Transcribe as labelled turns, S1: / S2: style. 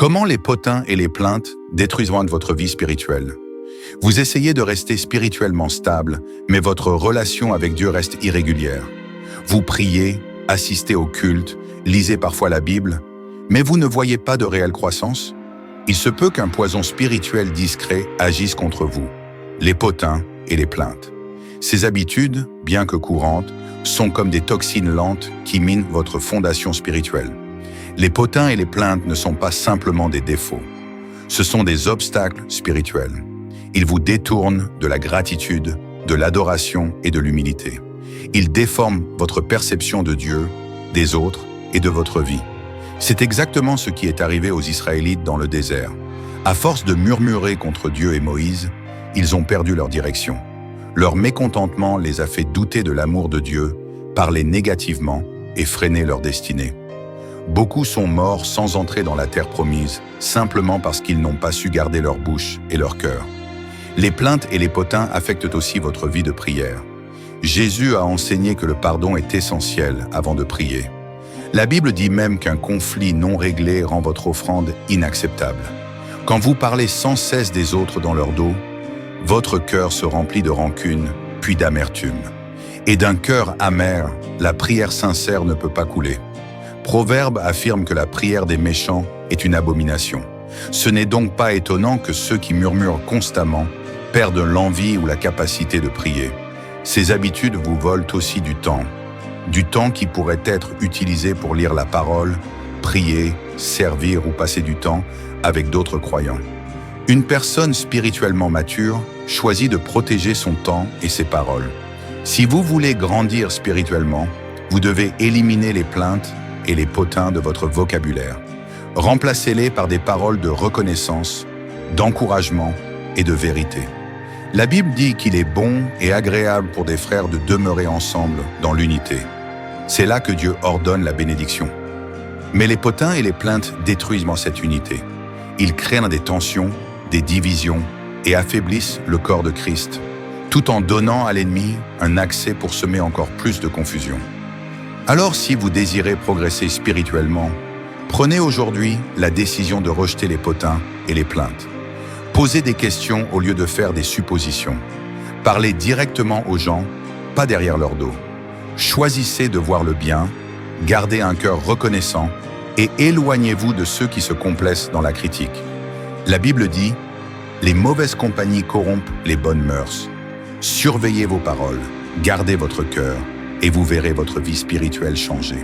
S1: Comment les potins et les plaintes détruisent votre vie spirituelle? Vous essayez de rester spirituellement stable, mais votre relation avec Dieu reste irrégulière. Vous priez, assistez au culte, lisez parfois la Bible, mais vous ne voyez pas de réelle croissance? Il se peut qu'un poison spirituel discret agisse contre vous, les potins et les plaintes. Ces habitudes, bien que courantes, sont comme des toxines lentes qui minent votre fondation spirituelle. Les potins et les plaintes ne sont pas simplement des défauts. Ce sont des obstacles spirituels. Ils vous détournent de la gratitude, de l'adoration et de l'humilité. Ils déforment votre perception de Dieu, des autres et de votre vie. C'est exactement ce qui est arrivé aux Israélites dans le désert. À force de murmurer contre Dieu et Moïse, ils ont perdu leur direction. Leur mécontentement les a fait douter de l'amour de Dieu, parler négativement et freiner leur destinée. Beaucoup sont morts sans entrer dans la terre promise, simplement parce qu'ils n'ont pas su garder leur bouche et leur cœur. Les plaintes et les potins affectent aussi votre vie de prière. Jésus a enseigné que le pardon est essentiel avant de prier. La Bible dit même qu'un conflit non réglé rend votre offrande inacceptable. Quand vous parlez sans cesse des autres dans leur dos, votre cœur se remplit de rancune, puis d'amertume. Et d'un cœur amer, la prière sincère ne peut pas couler. Proverbe affirme que la prière des méchants est une abomination. Ce n'est donc pas étonnant que ceux qui murmurent constamment perdent l'envie ou la capacité de prier. Ces habitudes vous volent aussi du temps qui pourrait être utilisé pour lire la parole, prier, servir ou passer du temps avec d'autres croyants. Une personne spirituellement mature choisit de protéger son temps et ses paroles. Si vous voulez grandir spirituellement, vous devez éliminer les plaintes et les potins de votre vocabulaire. Remplacez-les par des paroles de reconnaissance, d'encouragement et de vérité. La Bible dit qu'il est bon et agréable pour des frères de demeurer ensemble dans l'unité. C'est là que Dieu ordonne la bénédiction. Mais les potins et les plaintes détruisent cette unité. Ils créent des tensions, des divisions et affaiblissent le corps de Christ, tout en donnant à l'ennemi un accès pour semer encore plus de confusion. Alors si vous désirez progresser spirituellement, prenez aujourd'hui la décision de rejeter les potins et les plaintes. Posez des questions au lieu de faire des suppositions. Parlez directement aux gens, pas derrière leur dos. Choisissez de voir le bien, gardez un cœur reconnaissant et éloignez-vous de ceux qui se complaisent dans la critique. La Bible dit « Les mauvaises compagnies corrompent les bonnes mœurs ». Surveillez vos paroles, gardez votre cœur et vous verrez votre vie spirituelle changer.